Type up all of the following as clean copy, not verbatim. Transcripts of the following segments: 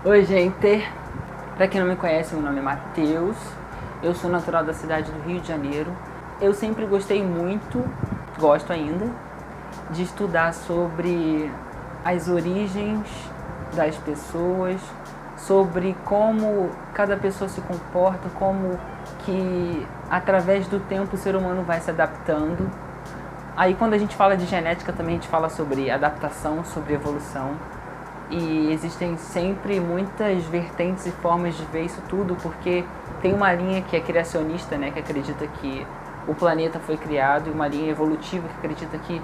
Oi, gente. Para quem não me conhece, meu nome é Matheus. Eu sou natural da cidade do Rio de Janeiro. Eu sempre gostei muito, gosto ainda, de estudar sobre as origens das pessoas, sobre como cada pessoa se comporta, como que através do tempo o ser humano vai se adaptando. Aí quando a gente fala de genética também a gente fala sobre adaptação, sobre evolução. E existem sempre muitas vertentes e formas de ver isso tudo, porque tem uma linha que é criacionista, né, que acredita que o planeta foi criado, e uma linha evolutiva que acredita que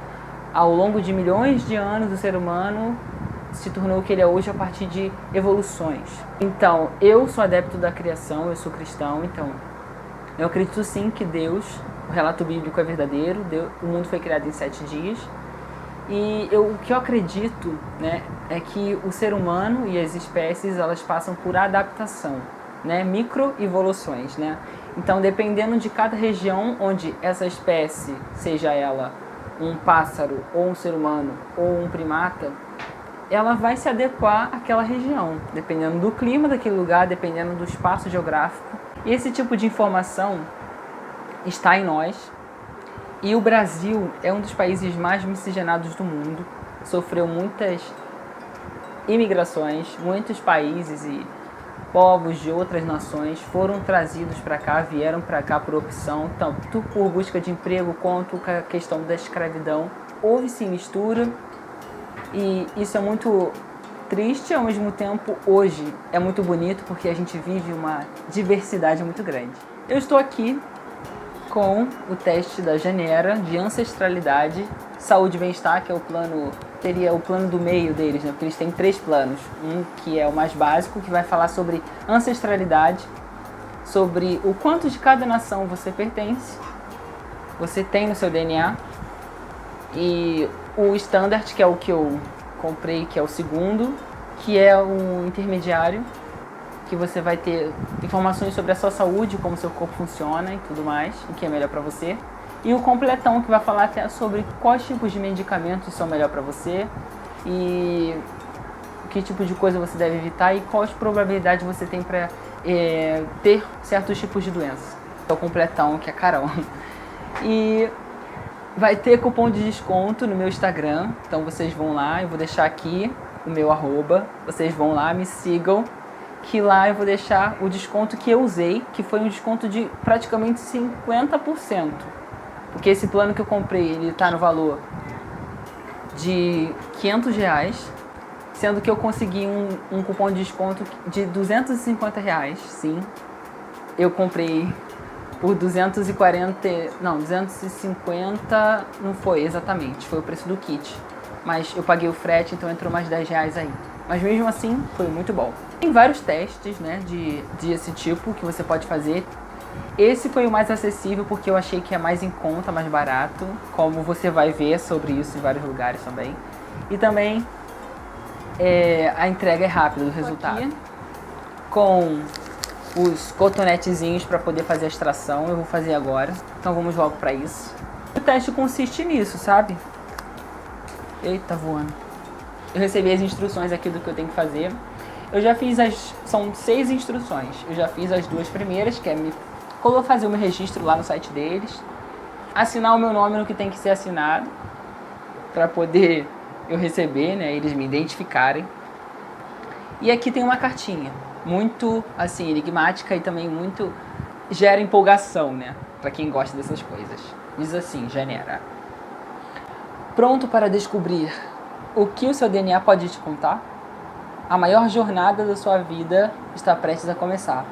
ao longo de milhões de anos o ser humano se tornou o que ele é hoje a partir de evoluções. Então, eu sou adepto da criação, eu sou cristão, então eu acredito sim que Deus, o relato bíblico é verdadeiro, o mundo foi criado em 7 dias. E o que eu acredito, né, é que o ser humano e as espécies elas passam por adaptação, né, microevoluções, né? Então, dependendo de cada região onde essa espécie, seja ela um pássaro ou um ser humano ou um primata, ela vai se adequar àquela região, dependendo do clima daquele lugar, dependendo do espaço geográfico. E esse tipo de informação está em nós. E o Brasil é um dos países mais miscigenados do mundo, sofreu muitas imigrações, muitos países e povos de outras nações foram trazidos para cá, vieram para cá por opção, tanto por busca de emprego quanto com a questão da escravidão. Houve-se mistura e isso é muito triste, ao mesmo tempo hoje é muito bonito porque a gente vive uma diversidade muito grande. Eu estou aqui com o teste da Genera de ancestralidade, saúde e bem-estar, que é o plano, seria o plano do meio deles, né? Porque eles têm 3 planos. Um que é o mais básico, que vai falar sobre ancestralidade, sobre o quanto de cada nação você pertence, você tem no seu DNA, e o Standard, que é o que eu comprei, que é o segundo, que é o intermediário, que você vai ter informações sobre a sua saúde, como seu corpo funciona e tudo mais, o que é melhor para você. E o completão, que vai falar até sobre quais tipos de medicamentos são melhor para você e que tipo de coisa você deve evitar e quais probabilidades você tem para ter certos tipos de doenças. É o completão, que é carão. E vai ter cupom de desconto no meu Instagram, então vocês vão lá, eu vou deixar aqui o meu @, vocês vão lá, me sigam, que lá eu vou deixar o desconto que eu usei, que foi um desconto de praticamente 50%. Porque esse plano que eu comprei, ele tá no valor de R$500, sendo que eu consegui um cupom de desconto de R$250, sim. Eu comprei por 250, não foi exatamente, foi o preço do kit. Mas eu paguei o frete, então entrou mais R$10 aí. Mas mesmo assim, foi muito bom. Tem vários testes, né, de esse tipo que você pode fazer. Esse foi o mais acessível porque eu achei que é mais em conta, mais barato. Como você vai ver sobre isso em vários lugares também. E também a entrega é rápida do resultado. Aqui, com os cotonetezinhos para poder fazer a extração, eu vou fazer agora. Então vamos logo para isso. O teste consiste nisso, sabe? Eita, voando. Eu recebi as instruções aqui do que eu tenho que fazer. Eu já fiz são 6 instruções. Eu já fiz as 2 primeiras, que é fazer o meu registro lá no site deles. Assinar o meu nome no que tem que ser assinado. Para poder eu receber, né? Eles me identificarem. E aqui tem uma cartinha. Muito, assim, enigmática e também muito... gera empolgação, né? Para quem gosta dessas coisas. Diz assim, Genera. Pronto para descobrir o que o seu DNA pode te contar? A maior jornada da sua vida está prestes a começar.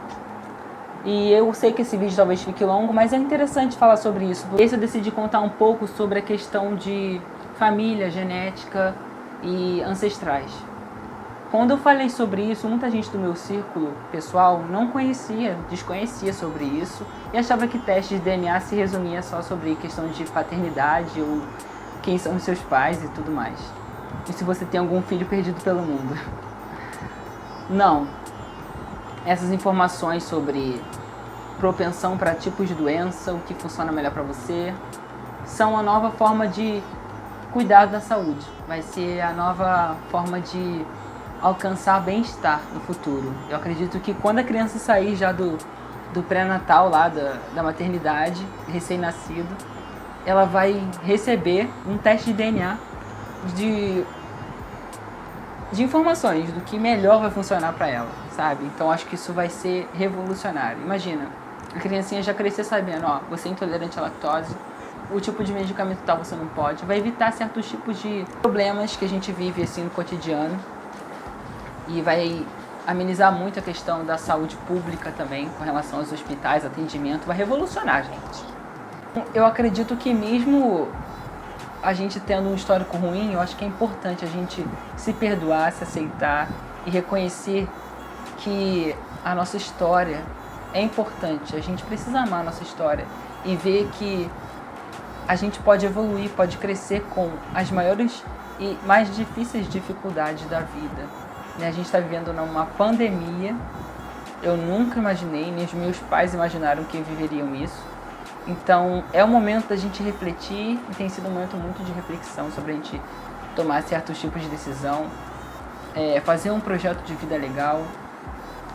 E eu sei que esse vídeo talvez fique longo, mas é interessante falar sobre isso. Por isso eu decidi contar um pouco sobre a questão de família, genética e ancestrais. Quando eu falei sobre isso, muita gente do meu círculo pessoal não conhecia, desconhecia sobre isso e achava que testes de DNA se resumia só sobre questão de paternidade ou quem são os seus pais e tudo mais. E se você tem algum filho perdido pelo mundo. Não. Essas informações sobre propensão para tipos de doença, o que funciona melhor para você, são a nova forma de cuidar da saúde. Vai ser a nova forma de alcançar bem-estar no futuro. Eu acredito que quando a criança sair já do pré-natal lá, da maternidade, recém-nascido, ela vai receber um teste de DNA de informações do que melhor vai funcionar para ela, sabe? Então acho que isso vai ser revolucionário. Imagina, a criancinha já crescer sabendo, ó, você é intolerante à lactose, o tipo de medicamento tal você não pode, vai evitar certos tipos de problemas que a gente vive assim no cotidiano e vai amenizar muito a questão da saúde pública também, com relação aos hospitais, atendimento, vai revolucionar, gente. Eu acredito que mesmo a gente tendo um histórico ruim, eu acho que é importante a gente se perdoar, se aceitar e reconhecer que a nossa história é importante. A gente precisa amar a nossa história e ver que a gente pode evoluir, pode crescer com as maiores e mais difíceis dificuldades da vida. A gente está vivendo numa pandemia, eu nunca imaginei, nem os meus pais imaginaram que viveriam isso. Então é o momento da gente refletir e tem sido um momento muito de reflexão sobre a gente tomar certos tipos de decisão, fazer um projeto de vida legal,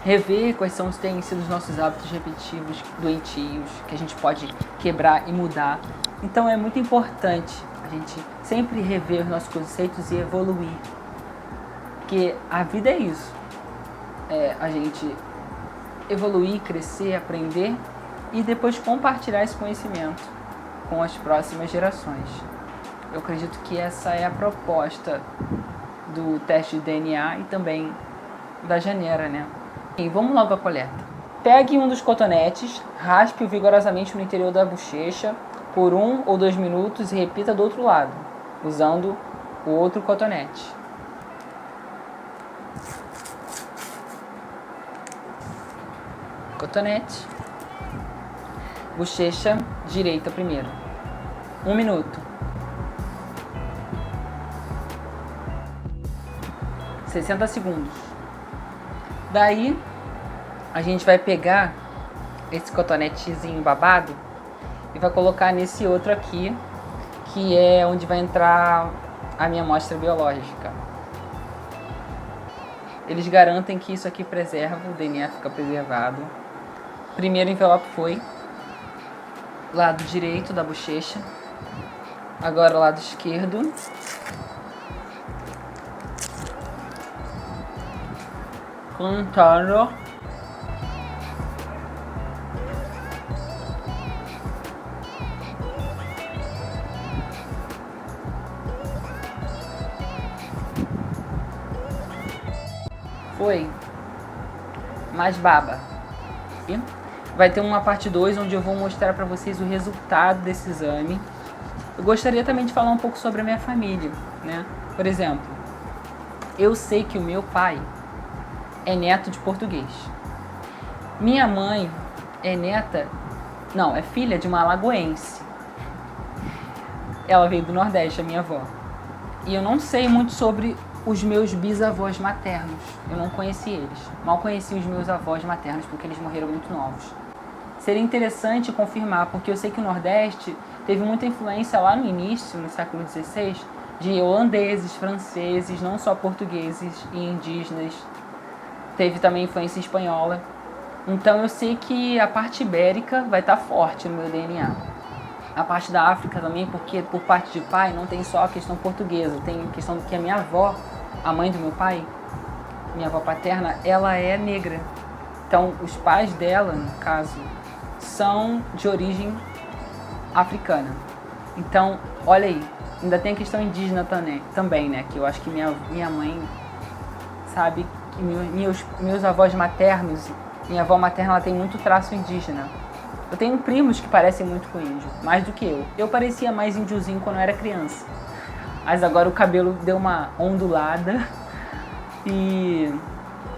rever quais têm sido os nossos hábitos repetitivos, doentios, que a gente pode quebrar e mudar. Então é muito importante a gente sempre rever os nossos conceitos e evoluir, porque a vida é isso, a gente evoluir, crescer, aprender e depois compartilhar esse conhecimento com as próximas gerações. Eu acredito que essa é a proposta do teste de DNA e também da Janeira, né? E vamos logo à coleta. Pegue um dos cotonetes, raspe-o vigorosamente no interior da bochecha por 1 ou 2 minutos e repita do outro lado, usando o outro cotonete. Cotonete. Bochecha direita primeiro. 1 minuto. 60 segundos. Daí, a gente vai pegar esse cotonetezinho babado e vai colocar nesse outro aqui, que é onde vai entrar a minha amostra biológica. Eles garantem que isso aqui preserva, o DNA fica preservado. Primeiro envelope foi lado direito da bochecha, agora lado esquerdo. Contando. Foi mais baba. E vai ter uma parte 2 onde eu vou mostrar para vocês o resultado desse exame. Eu gostaria também de falar um pouco sobre a minha família, né? Por exemplo, eu sei que o meu pai é neto de português. Minha mãe é filha de uma alagoense. Ela veio do Nordeste, a minha avó. E eu não sei muito sobre os meus bisavós maternos. Eu não conheci eles. Mal conheci os meus avós maternos porque eles morreram muito novos. Seria interessante confirmar, porque eu sei que o Nordeste teve muita influência lá no início, no século XVI, de holandeses, franceses, não só portugueses e indígenas. Teve também influência espanhola. Então eu sei que a parte ibérica vai estar forte no meu DNA. A parte da África também, porque por parte de pai não tem só a questão portuguesa, tem a questão que a minha avó, a mãe do meu pai, minha avó paterna, ela é negra. Então os pais dela, no caso, são de origem africana. Então, olha aí, ainda tem a questão indígena também, né? Que eu acho que minha mãe sabe que meus avós maternos, minha avó materna, ela tem muito traço indígena. Eu tenho primos que parecem muito com índio, mais do que eu. Eu parecia mais índiozinho quando eu era criança. Mas agora o cabelo deu uma ondulada. E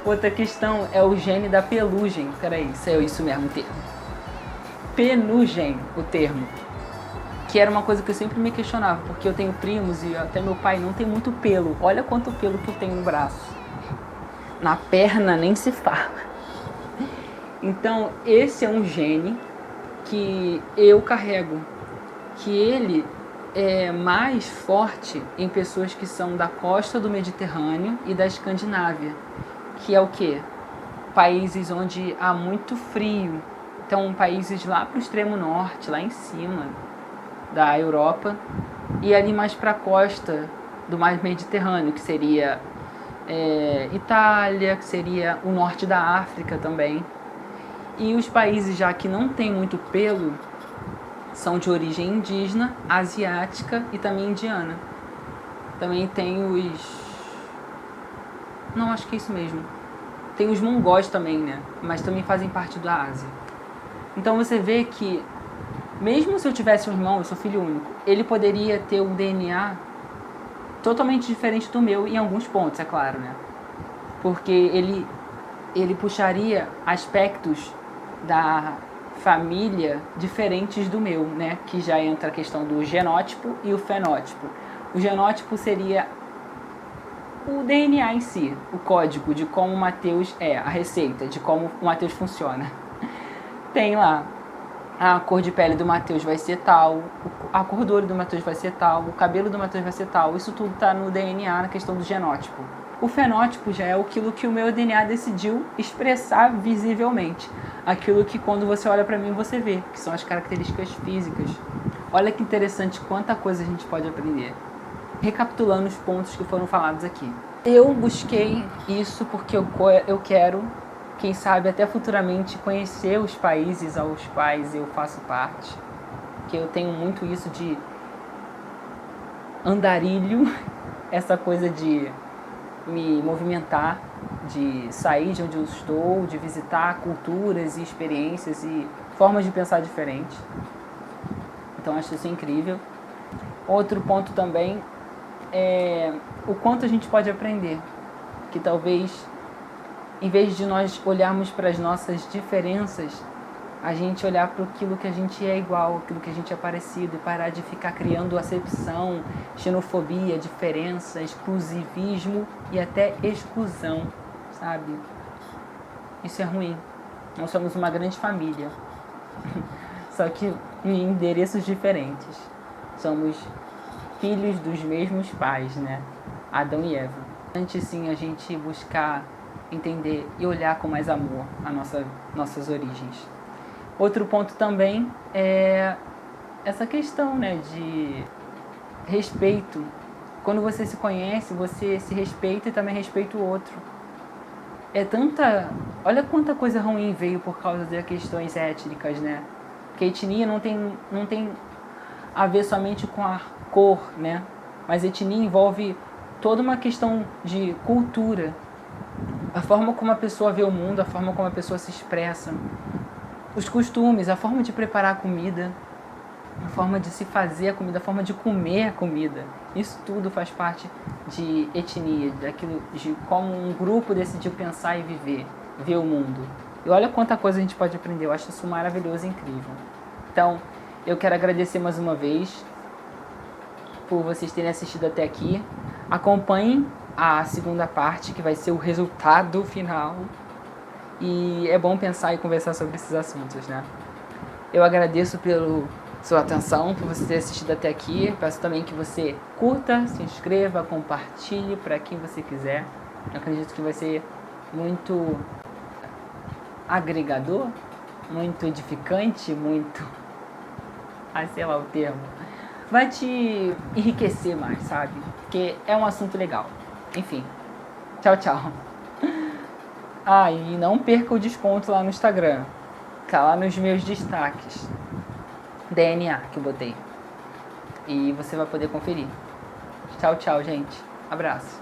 outra questão é o gene da pelugem. Peraí, isso mesmo o termo. Penugem, o termo. Que era uma coisa que eu sempre me questionava, porque eu tenho primos e até meu pai não tem muito pelo. Olha quanto pelo que eu tenho no braço. Na perna nem se fala. Então, esse é um gene que eu carrego, que ele é mais forte em pessoas que são da costa do Mediterrâneo e da Escandinávia, que é o quê? Países onde há muito frio. Então, países lá para o extremo norte, lá em cima da Europa, e ali mais para a costa do mar Mediterrâneo, que seria Itália, que seria o norte da África também. E os países já que não tem muito pelo são de origem indígena, asiática e também indiana. Também tem os... Não, acho que é isso mesmo. Tem os mongóis também, né? Mas também fazem parte da Ásia. Então você vê que, mesmo se eu tivesse um irmão, eu sou filho único, ele poderia ter um DNA totalmente diferente do meu em alguns pontos, é claro, né? Porque ele puxaria aspectos da família diferentes do meu, né? Que já entra a questão do genótipo e o fenótipo. O genótipo seria o DNA em si, o código de como o Mateus é, a receita de como o Mateus funciona. Tem lá, a cor de pele do Mateus vai ser tal, a cor do olho do Mateus vai ser tal, o cabelo do Mateus vai ser tal. Isso tudo está no DNA, na questão do genótipo. O fenótipo já é aquilo que o meu DNA decidiu expressar visivelmente. Aquilo que quando você olha para mim você vê, que são as características físicas. Olha que interessante quanta coisa a gente pode aprender. Recapitulando os pontos que foram falados aqui. Eu busquei isso porque eu quero, quem sabe até futuramente, conhecer os países aos quais eu faço parte. Que eu tenho muito isso de andarilho, essa coisa de me movimentar, de sair de onde eu estou, de visitar culturas e experiências e formas de pensar diferentes. Então acho isso incrível. Outro ponto também é o quanto a gente pode aprender. Que talvez, em vez de nós olharmos para as nossas diferenças, a gente olhar para aquilo que a gente é igual, aquilo que a gente é parecido, e parar de ficar criando acepção, xenofobia, diferença, exclusivismo e até exclusão, sabe? Isso é ruim. Nós somos uma grande família, só que em endereços diferentes. Somos filhos dos mesmos pais, né? Adão e Eva. Antes sim a gente buscar entender e olhar com mais amor as nossas origens. Outro ponto também é essa questão, né, de respeito. Quando você se conhece, você se respeita e também respeita o outro. Olha quanta coisa ruim veio por causa de questões étnicas, né? Porque etnia não tem a ver somente com a cor, né? Mas etnia envolve toda uma questão de cultura. A forma como a pessoa vê o mundo, a forma como a pessoa se expressa. Os costumes, a forma de preparar a comida, a forma de se fazer a comida, a forma de comer a comida. Isso tudo faz parte de etnia, daquilo, de como um grupo decidiu pensar e ver o mundo. E olha quanta coisa a gente pode aprender, eu acho isso maravilhoso e incrível. Então, eu quero agradecer mais uma vez por vocês terem assistido até aqui. Acompanhem a segunda parte, que vai ser o resultado final. E é bom pensar e conversar sobre esses assuntos, né? Eu agradeço pela sua atenção, por você ter assistido até aqui. Peço também que você curta, se inscreva, compartilhe para quem você quiser. Eu acredito que vai ser muito agregador, muito edificante, muito... sei lá o termo. Vai te enriquecer mais, sabe? Porque é um assunto legal. Enfim, tchau, tchau. E não perca o desconto lá no Instagram. Tá lá nos meus destaques. DNA que eu botei. E você vai poder conferir. Tchau, tchau, gente. Abraço.